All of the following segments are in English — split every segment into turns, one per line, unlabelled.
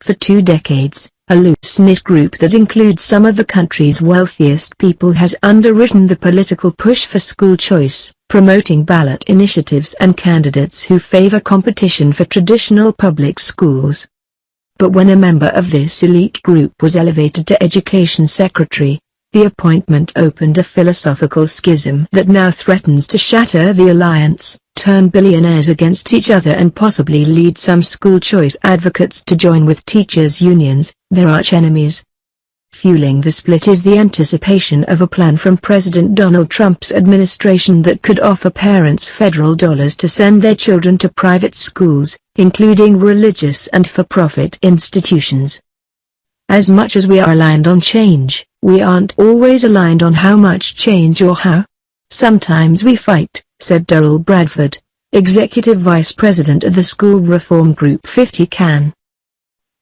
For 2 decades, a loose-knit group that includes some of the country's wealthiest people has underwritten the political push for school choice, promoting ballot initiatives and candidates who favor competition for traditional public schools. But when a member of this elite group was elevated to Education Secretary, the appointment opened a philosophical schism that now threatens to shatter the alliance, turn billionaires against each other and possibly lead some school choice advocates to join with teachers' unions, their arch-enemies. Fueling the split is the anticipation of a plan from President Donald Trump's administration that could offer parents federal dollars to send their children to private schools, including religious and for-profit institutions. As much as we are aligned on change, we aren't always aligned on how much change or how. Sometimes we fight, said Daryl Bradford, Executive Vice President of the school reform group 50 CAN.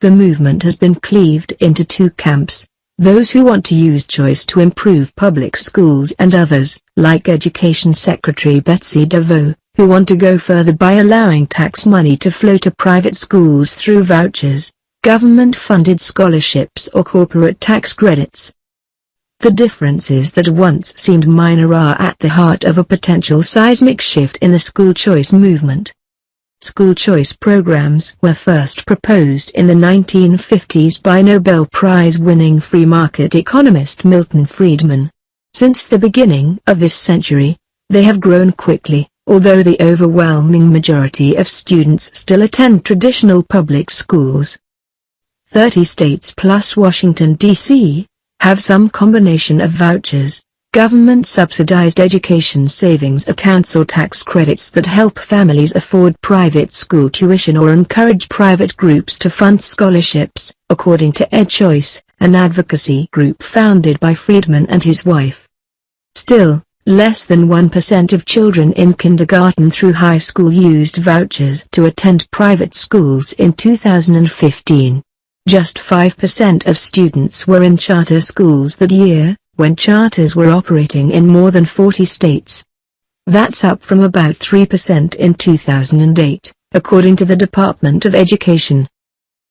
The movement has been cleaved into 2 camps, those who want to use choice to improve public schools and others, like Education Secretary Betsy DeVos, who want to go further by allowing tax money to flow to private schools through vouchers, government-funded scholarships or corporate tax credits. The differences that once seemed minor are at the heart of a potential seismic shift in the school choice movement. School choice programs were first proposed in the 1950s by Nobel Prize-winning free market economist Milton Friedman. Since the beginning of this century, they have grown quickly, although the overwhelming majority of students still attend traditional public schools. 30 states plus Washington, D.C., have some combination of vouchers, government-subsidized education savings accounts or tax credits that help families afford private school tuition or encourage private groups to fund scholarships, according to EdChoice, an advocacy group founded by Friedman and his wife. Still, less than 1% of children in kindergarten through high school used vouchers to attend private schools in 2015. Just 5% of students were in charter schools that year, when charters were operating in more than 40 states. That's up from about 3% in 2008, according to the Department of Education.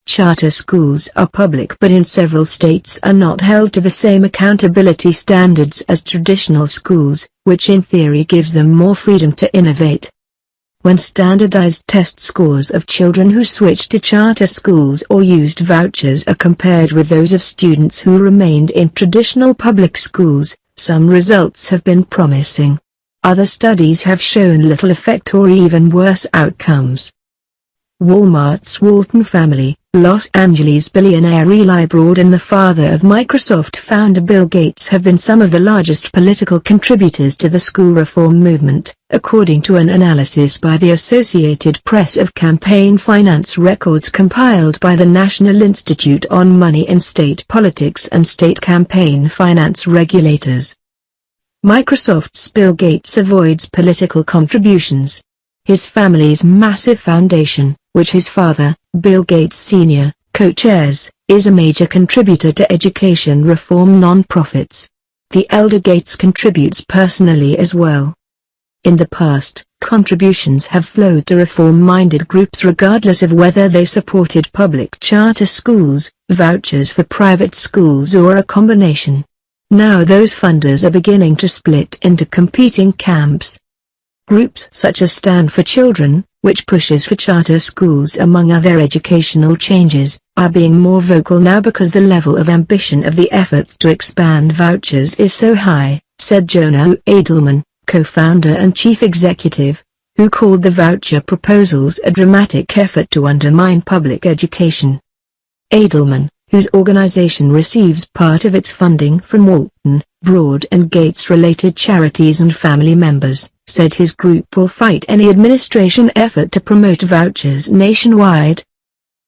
Charter schools are public but in several states are not held to the same accountability standards as traditional schools, which in theory gives them more freedom to innovate. When standardized test scores of children who switched to charter schools or used vouchers are compared with those of students who remained in traditional public schools, some results have been promising. Other studies have shown little effect or even worse outcomes. Walmart's Walton family, Los Angeles billionaire Eli Broad and the father of Microsoft founder Bill Gates have been some of the largest political contributors to the school reform movement, according to an analysis by the Associated Press of campaign finance records compiled by the National Institute on Money in State Politics and State Campaign Finance Regulators. Microsoft's Bill Gates avoids political contributions. His family's massive foundation, which his father, Bill Gates Sr., co-chairs, is a major contributor to education reform non-profits. The elder Gates contributes personally as well. In the past, contributions have flowed to reform-minded groups regardless of whether they supported public charter schools, vouchers for private schools or a combination. Now those funders are beginning to split into competing camps. Groups such as Stand for Children, which pushes for charter schools among other educational changes, are being more vocal now because the level of ambition of the efforts to expand vouchers is so high, said Jonah Edelman, co-founder and chief executive, who called the voucher proposals a dramatic effort to undermine public education. Edelman, whose organization receives part of its funding from Walton, Broad and Gates-related charities and family members, said his group will fight any administration effort to promote vouchers nationwide.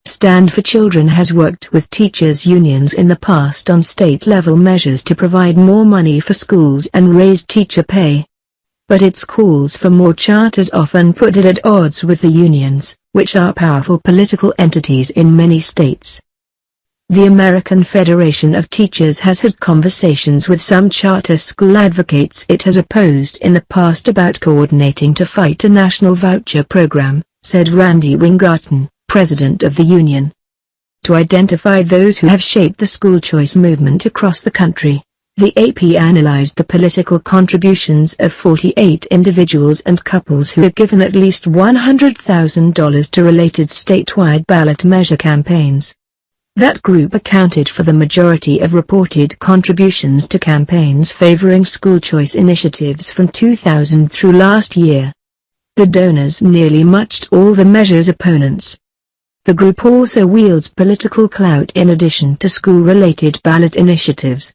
Stand for Children has worked with teachers' unions in the past on state-level measures to provide more money for schools and raise teacher pay. But its calls for more charters often put it at odds with the unions, which are powerful political entities in many states. The American Federation of Teachers has had conversations with some charter school advocates it has opposed in the past about coordinating to fight a national voucher program, said Randy Wingarten, president of the union. to identify those who have shaped the school choice movement across the country. The AP analyzed the political contributions of 48 individuals and couples who had given at least $100,000 to related statewide ballot measure campaigns. That group accounted for the majority of reported contributions to campaigns favoring school choice initiatives from 2000 through last year. The donors nearly matched all the measure's opponents. The group also wields political clout in addition to school-related ballot initiatives.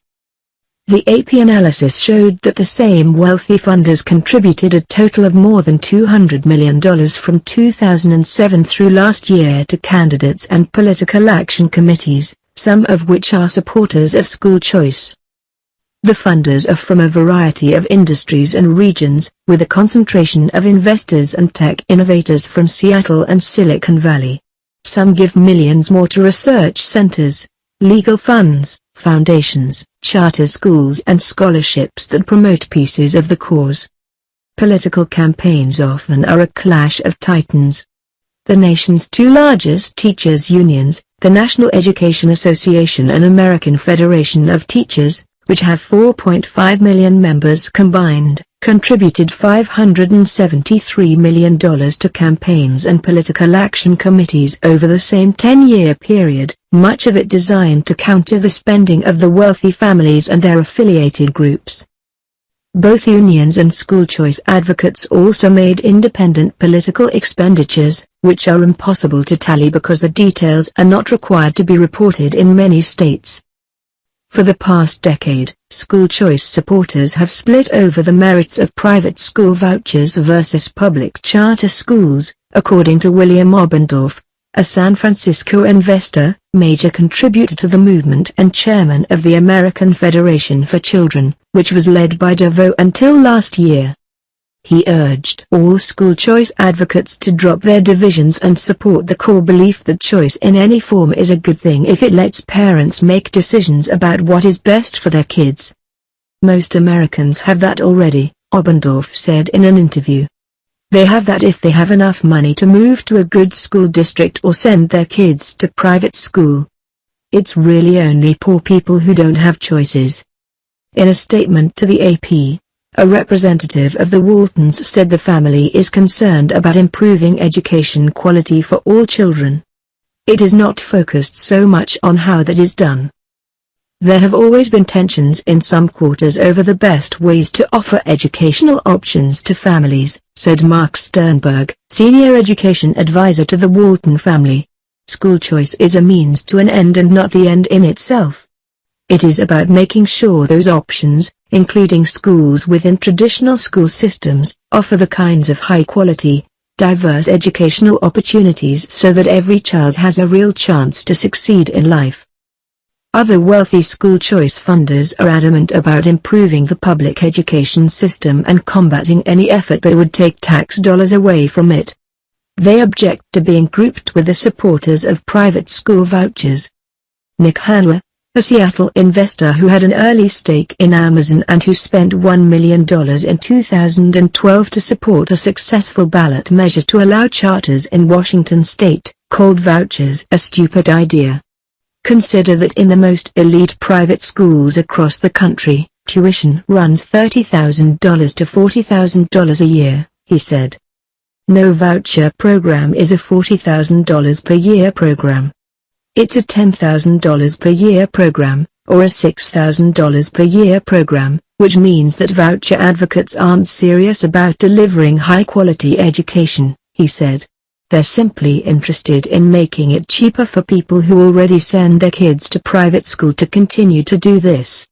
The AP analysis showed that the same wealthy funders contributed a total of more than $200 million from 2007 through last year to candidates and political action committees, some of which are supporters of school choice. The funders are from a variety of industries and regions, with a concentration of investors and tech innovators from Seattle and Silicon Valley. Some give millions more to research centers, legal funds, foundations, charter schools and scholarships that promote pieces of the cause. Political campaigns often are a clash of titans. The nation's two largest teachers' unions, the National Education Association and American Federation of Teachers, which have 4.5 million members combined, contributed $573 million to campaigns and political action committees over the same 10-year period, much of it designed to counter the spending of the wealthy families and their affiliated groups. Both unions and school choice advocates also made independent political expenditures, which are impossible to tally because the details are not required to be reported in many states. For the past decade, school choice supporters have split over the merits of private school vouchers versus public charter schools, according to William Obendorf, a San Francisco investor, major contributor to the movement and chairman of the American Federation for Children, which was led by DeVoe until last year. He urged all school choice advocates to drop their divisions and support the core belief that choice in any form is a good thing if it lets parents make decisions about what is best for their kids. Most Americans have that already, Obendorf said in an interview. They have that if they have enough money to move to a good school district or send their kids to private school. It's really only poor people who don't have choices. In a statement to the AP, a representative of the Waltons said the family is concerned about improving education quality for all children. It is not focused so much on how that is done. There have always been tensions in some quarters over the best ways to offer educational options to families, said Mark Sternberg, senior education advisor to the Walton family. School choice is a means to an end and not the end in itself. It is about making sure those options, including schools within traditional school systems, offer the kinds of high-quality, diverse educational opportunities so that every child has a real chance to succeed in life. Other wealthy school choice funders are adamant about improving the public education system and combating any effort that would take tax dollars away from it. They object to being grouped with the supporters of private school vouchers. Nick Hanwha, a Seattle investor who had an early stake in Amazon and who spent $1 million in 2012 to support a successful ballot measure to allow charters in Washington state, called vouchers a stupid idea. Consider that in the most elite private schools across the country, tuition runs $30,000 to $40,000 a year, he said. No voucher program is a $40,000 per year program. It's a $10,000 per year program, or a $6,000 per year program, which means that voucher advocates aren't serious about delivering high-quality education, he said. They're simply interested in making it cheaper for people who already send their kids to private school to continue to do this.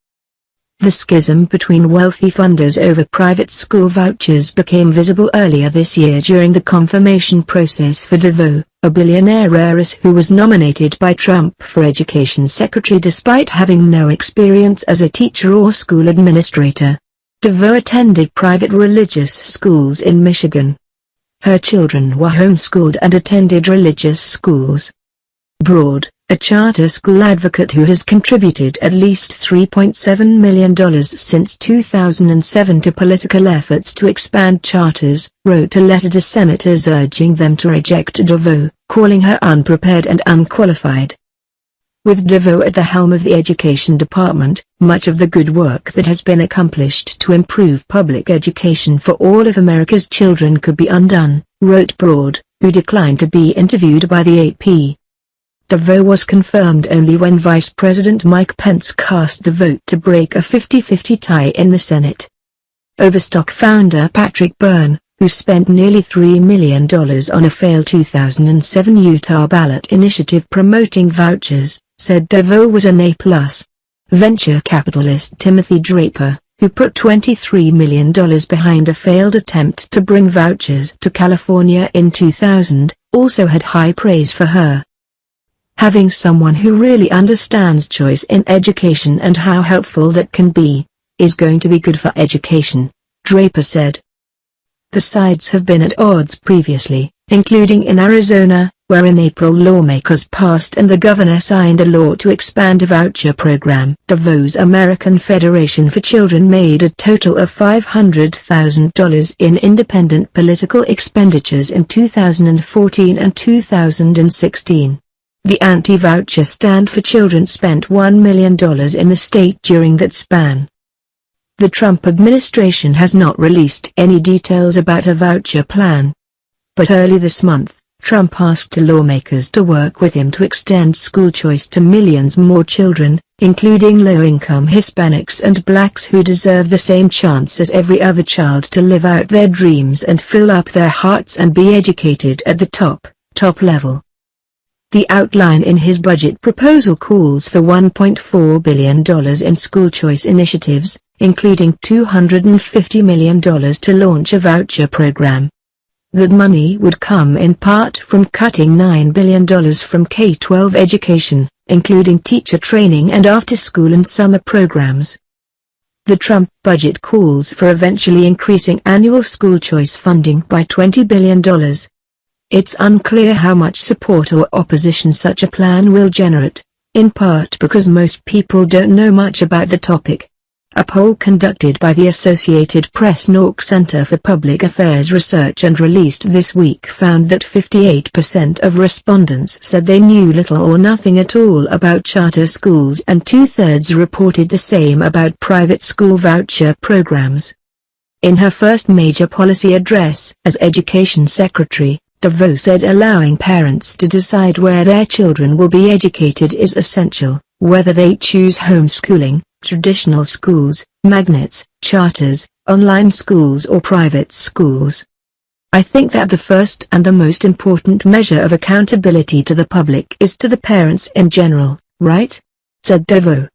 The schism between wealthy funders over private school vouchers became visible earlier this year during the confirmation process for DeVoe, a billionaire heiress who was nominated by Trump for education secretary despite having no experience as a teacher or school administrator. DeVoe attended private religious schools in Michigan. Her children were homeschooled and attended religious schools. Broad, a charter school advocate who has contributed at least $3.7 million since 2007 to political efforts to expand charters, wrote a letter to senators urging them to reject DeVoe, calling her unprepared and unqualified. With DeVos at the helm of the Education Department, much of the good work that has been accomplished to improve public education for all of America's children could be undone, wrote Broad, who declined to be interviewed by the AP. DeVos was confirmed only when Vice President Mike Pence cast the vote to break a 50-50 tie in the Senate. Overstock founder Patrick Byrne, who spent nearly $3 million on a failed 2007 Utah ballot initiative promoting vouchers, said DeVos was an A+. Venture capitalist Timothy Draper, who put $23 million behind a failed attempt to bring vouchers to California in 2000, also had high praise for her. Having someone who really understands choice in education and how helpful that can be, is going to be good for education, Draper said. The sides have been at odds previously, including in Arizona, where in April lawmakers passed and the governor signed a law to expand a voucher program. DeVos American Federation for Children made a total of $500,000 in independent political expenditures in 2014 and 2016. The Anti-Voucher Stand for Children spent $1 million in the state during that span. The Trump administration has not released any details about a voucher plan. But early this month, Trump asked lawmakers to work with him to extend school choice to millions more children, including low-income Hispanics and blacks who deserve the same chance as every other child to live out their dreams and fill up their hearts and be educated at the top level. The outline in his budget proposal calls for $1.4 billion in school choice initiatives, including $250 million to launch a voucher program. That money would come in part from cutting $9 billion from K-12 education, including teacher training and after-school and summer programs. The Trump budget calls for eventually increasing annual school choice funding by $20 billion. It's unclear how much support or opposition such a plan will generate, in part because most people don't know much about the topic. A poll conducted by the Associated Press NORC Center for Public Affairs Research and released this week found that 58% of respondents said they knew little or nothing at all about charter schools and 2/3 reported the same about private school voucher programs. In her first major policy address as Education Secretary, DeVos said allowing parents to decide where their children will be educated is essential, whether they choose homeschooling, traditional schools, magnets, charters, online schools or private schools. I think that the first and the most important measure of accountability to the public is to the parents in general, right? Said DeVos.